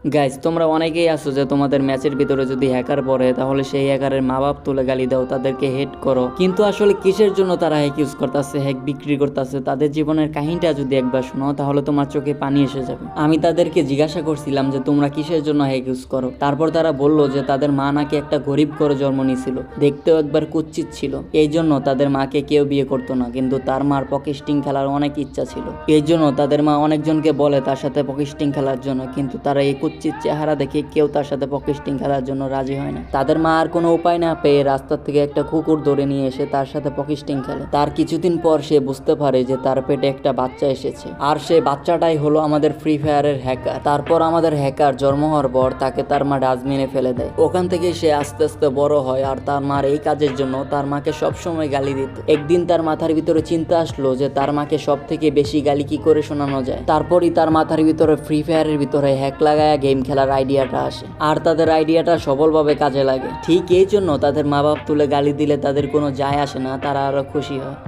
Guys, তোমরা অনেকেই আছো যে তোমাদের ম্যাচের ভিতরে যদি হ্যাকার পড়ে তাহলে সেই হ্যাকারের মা বাপ তুলে গালি দাও, তাদেরকে হেট করো। কিন্তু আসলে কিসের জন্য তারা হ্যাক ইউজ করতেছে, হ্যাক বিক্রি করতেছে, তাদের জীবনের কাহিনীটা যদি একবার শোনো তাহলে তোমার চোখে পানি এসে যাবে। আমি তাদেরকে জিজ্ঞাসা করছিলাম যে তোমরা কিসের জন্য হ্যাক ইউজ করো। তারপর তারা বললো যে তাদের মা নাকি একটা গরিব করে জন্ম নিয়েছিল, দেখতেও একবার কুৎসিত ছিল, এই জন্য তাদের মাকে কেউ বিয়ে করতো না। কিন্তু তার মার পকেস্টিং খেলার অনেক ইচ্ছা ছিল, এই জন্য তাদের মা অনেকজনকে বলে তার সাথে পকেস্টিং খেলার জন্য। কিন্তু তারা এই কুৎসিত চেহারা দেখে কেউ তার সাথে পকেস্টিং খেলার জন্য রাজি হয় না। তাদের মা আর কোনো উপায় না পেয়ে রাস্তার থেকে একটা কুকুর ধরে নিয়ে এসে তার সাথে পকেস্টিং খেলে। তার কিছুদিন পর সে বুঝতে পারে যে তার পেটে একটা বাচ্চা এসেছে, আর সেই বাচ্চাটাই হলো আমাদের ফ্রি ফায়ারের হ্যাকার। তারপর আমাদের হ্যাকার জন্ম হওয়ার পর তাকে তার মা ডাস্টবিনে ফেলে দেয়। ওখান থেকে সে আস্তে আস্তে বড় হয়, আর তার মার এই কাজের জন্য তার মাকে সবসময় গালি দিত। একদিন তার মাথার ভিতরে চিন্তা আসলো যে তার মাকে সব থেকে বেশি গালি কি করে শোনানো যায়। তারপরই তার মাথার ভিতরে ফ্রি ফায়ারের ভিতরে হ্যাক লাগায়া গেম খেলার আইডিয়াটা আসে, আর তাদের আইডিয়াটা সফলভাবে কাজে লাগে। ঠিক এই জন্য তাদের মা বাপ তুলে গালি দিলে তাদের কোনো যায় আসে না, তারা আরো খুশি হয়।